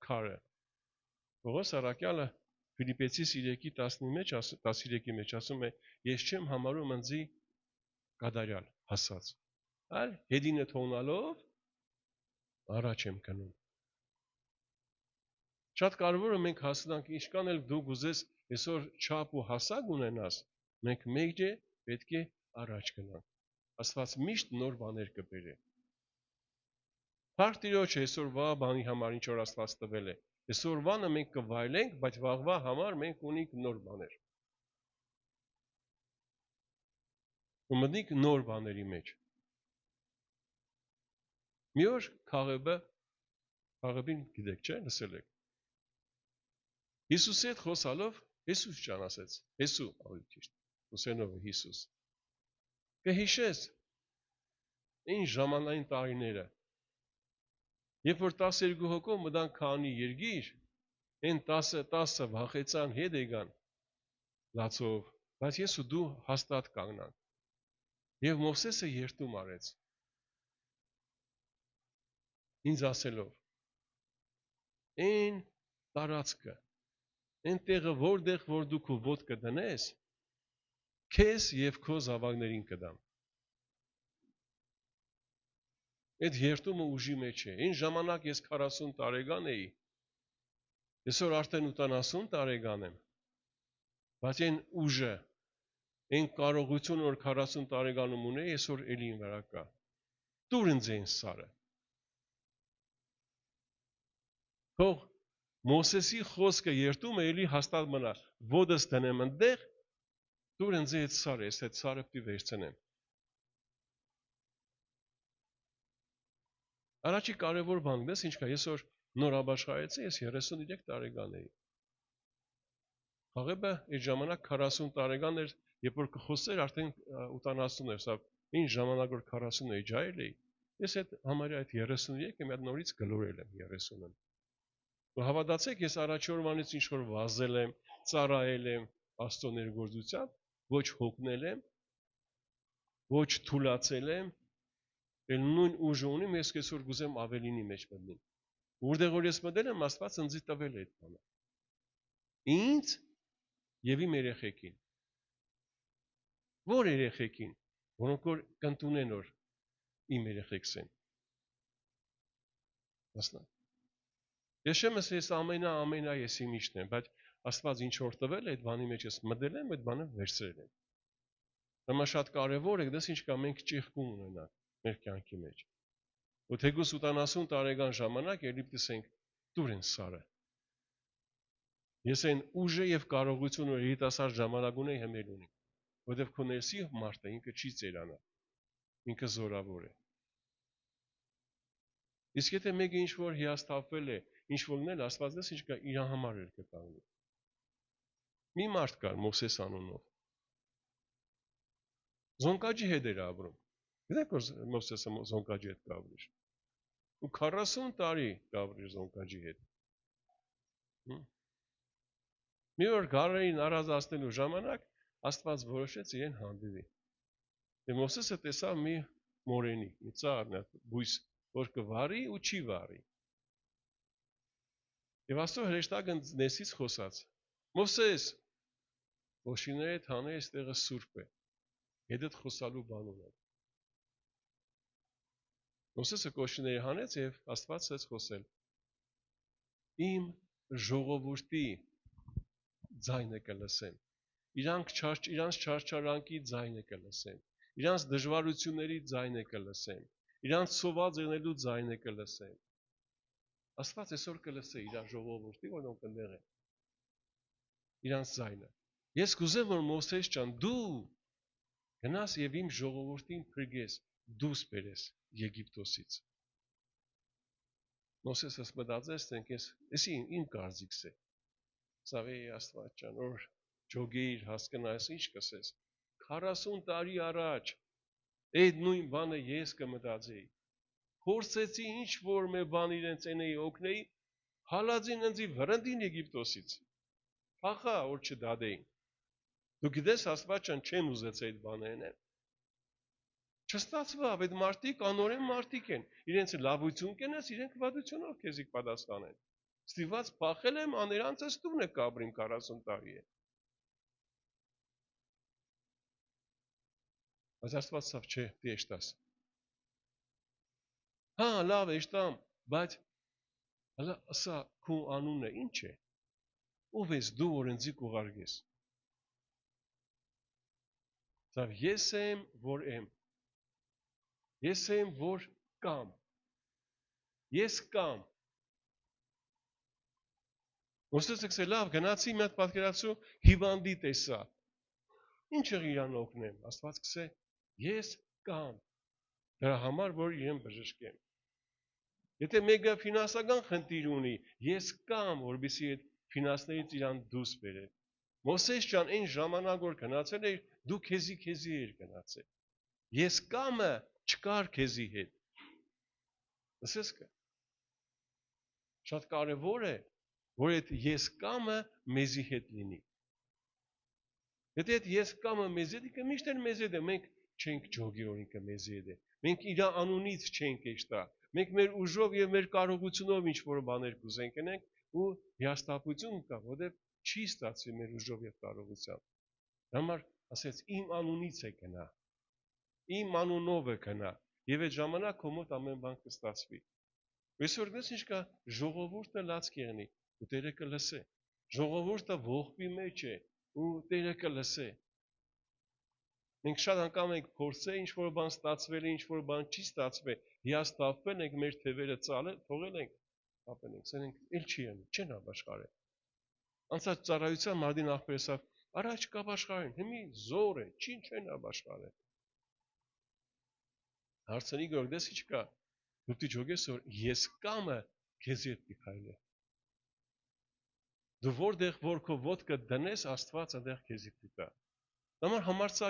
քարը։ Պողոս առաքյալը Ֆիլիպեցիս 3:13-ի մեջ ասում է. ես չեմ համարում ինձի կատարյալ հասած, այլ հետինը թողնալով առաջ եմ գնում։ Շատ կարևոր է մենք հասնանք, ինչքան էլ դու գուզես այսօր չափ ու հասակ ունենաս, մենք մեկ է պետք է առաջ գնանք։ Աստված միշտ նոր բաներ կբերե։ Փառք Տիրոջ այսօրվա բանի համար, ինչ որ Աստված տվել է։ Այսօրվանը մենք կվայելենք, բայց վաղվա համար մենք ունենք նոր բաներ։ Ու մտնենք նոր բաների մեջ։ Մի օր Քաղեբին գիտեք, չէ՞, լսել եք։ Հիսուսի հետ խոսալով Հիսուս ջան ասեց, Հեսու, ավելի ճիշտ, Հուսենովը Հիսուս։ Կհիշես այն ժամանային տարիները, երբ որ 12 հոգով մտան քանի երկիր, այն 10 վախեցան հետ եկան լացով, բայց ես ու դու հաստատ կանգնանք։ Եվ Մովսեսը երդում արեց։ Ինձ ասելով. այն տարածքը, այն տեղը, որտեղ որ դու քո ոտքը դնես, քեզ եւ քո զավակներին կդամ։ Այդ երդումը ուժի մեջ է։ Այն ժամանակ ես 40 տարեկան էի, այսօր արդեն 80 տարեկան եմ, բայց այն ուժը, այն կարողությունը, որ 40 տարեկանում ունեի, այսօր էլի իմ վրա կա։ Դուր ինձ այն սարը։ Թող Մովսեսի խոսքը երդումը էլի հաստատ մնա, ոտս դնեմ ընդեղ, դուր ինձ այդ սարը, ես այդ սարը պիտի վերցնեմ։ Առաջի կարևոր բան, դες ինչ կա, այսօր նոր ապաշխարեցի, ես 33 տարեկան էի։ Քաղեբը այդ ժամանակ 40 տարեկան էր, երբ որ կխոսեր արդեն 80 էր, սա ինչ ժամանակ որ 40 էի ջայել էի, ես այդ համարյա այդ 33-ը մի հատ նորից գլորել եմ 30-ը։ Ու հավատացեք, ես առաջի օրվանից ինչ որ վազել եմ, ծառայել եմ Աստծո ներգործությամբ, ոչ հոգնել եմ, ոչ թուլացել եմ, այլ նույն ուժը ունիմ, ես այսօր գուզեմ ավելինի մեջ մտնեմ։ Որտեղ որ ես մտել եմ, Աստված ինձ տվել է այդ բանը։ Ինձ եւ իմ երեխեքին։ Որ երեխեքին, որոնք որ կընտունեն որ իմ երեխեքս են։ Հասնա։ Ես չեմ ասել, ես ամենա եսի միշտն եմ, բայց Աստված ինչ որ տվել է, այդ բանի մեջ ես մտել եմ, այդ բանը վերցրել եմ։ Հիմա շատ կարևոր է, դες ինչ կա մենք ճիղկում ունենանք մեր կյանքի մեջ։ Ու թեկուզ 80 տարեկան ժամանակ ելի տեսենք դուր են սարը։ Ես այն ուժը եւ կարողությունը որ երիտասարդ ժամանակ ունեի հիմել ունի, որովհետեւ քո ներսի մարդը ինքը չի ծերանա, ինքը զորավոր է։ Իսկ եթե մեկը ինչ որ հիասթափվել է, ինչ որն էլ Աստված դες ինչ կա իր համար էր կտանգի։ Մի մարդ կար Մովսես անունով։ Զոնկաջի հետ էր ապրում։ Գիտեք որ Մովսեսը զոնկաջի հետ կապրիր։ Ու 40 տարի կապրիր զոնկաջի հետ։ Մի օր գարերին առանձնացնելու ժամանակ Աստված որոշեց իրեն հանդիպի։ Եվ Մովսեսը տեսավ մի մորենի, մի ծառ, բույս, որ կվարի ու չի վարի։ Եվ Աստծո հրեշտակը ներսից խոսաց. Մովսես, ոշիների հետ հանե այստեղը սուրբ է։ Հետդ խոսալու բան ունեն։ Մովսեսը կոշիների հանեց եւ Աստված ցած խոսել։ Իմ ժողովրդի ձայնը կլսեն։ Իրանց չարչարանքի ձայնը կլսեն։ Իրանց դժվարությունների ձայնը կլսեն։ Իրանց սոված եղնելու ձայնը կլսեն։ Աստված այսօր կլսե իր ժողովրդի, որոնք ընդեղ են։ Իրանց ձայնը։ Ես կուզեմ որ Մովսես ջան, դու գնաս եւ իմ ժողովրդին փրկես, դուրս բերես Եգիպտոսից։ Մովսեսը մտածեց, թե ես իմ կարծիքս է։ Սավե Աստված ջան, որ ջոգեիր հասկանաս ինչ կսես։ 40 տարի առաջ այդ նույն բանը ես կմտածեի։ Փորձեցի ինչ որ մի բան իրենց այնեի օգնեի, հալածին ինձի վրընդին Եգիպտոսից։ Փախա որ չդադեին։ Դու գիտես Աստված ջան, չեմ ուզեցել այդ բանը անեմ։ Չստացվավ, այդ մարդիկ անօրեն մարդիկ են։ Իրենց լավություն կենես, իրենք վատությունով քեզի պատասխանեն։ Ստիված փախել եմ, աներանցս տուն է կաբրին 40 տարի է։ Բայց Աստված սավ չէ, դի էշտաս։ Հա, լավ էշտամ, բայց հələ ասա քո անունը ինչ է։ Ով ես դու, որ ինձ կուղարկես։ Սավ ես եմ, որ եմ։ Ես եմ, որ կամ։ Ես կամ։ Ոստեցեք սե լավ, գնացի մի հատ պատկերացու հիվանդի տեսա։ Ինչ է իրան օգնեմ, Աստված կսե, ես կամ։ Դրա համար, որ իրեն բժշկեմ։ Եթե մեկը ֆինանսական խնդիր ունի, ես կամ, որպեսզի այդ ֆինանսներից իրան դուրս բերեմ։ Մոսես ջան, այն ժամանակ որ գնացել էր, դու քեզի էր գնացել։ Ես կամը չկար քեզի հետ։ Լսես կա։ Շատ կարևոր է, որ այդ ես կամը մեզի հետ լինի։ Եթե այդ ես կամը մեզ հետ է, միշտ էլ մեզ հետ է, մենք չենք ջոգի օրինքը մեզի հետ է։ Մենք իր անունից չենք էշտա։ Մենք մեր ուժով եւ մեր կարողությունով ինչ որ բաներ կուզենք անենք ու հիասթափություն կա, որովհետեւ չի ստացվի մեր ուժով եւ կարողությամբ։ Համար ասեց իմ անունից է գնա։ Իմ անունով է գնա եւ այդ ժամանակ քո մոտ ամեն բան կստացվի։ Այսօր դες ինչ կա ժողովուրդը լաց կեղնի ու Տերը կլսե։ Ժողովուրդը ողբի մեջ է ու Տերը կլսե։ Մենք շատ անգամ ենք փորձել ինչ որ բան ստացվել է, ինչ որ բան չի ստացվել, հիասթափվել ենք, մեր թևերը թողել ենք, ապել ենք, ասենք, էլ չի անի, չեն ապաշխարել։ Անցած ծառայության մարդին ախպերեսավ, առաջ կապաշխարեն, հիմի զոր է, չեն ապաշխարել։ Հարցնի գորդես ինչ կա, դու դի ջոգես որ ես կամը քեզ հետ պիքայլ է։ Դու որտեղ որ քո ոտքը դնես, Աստված այնտեղ քեզի պիտա։ Համար համարցակ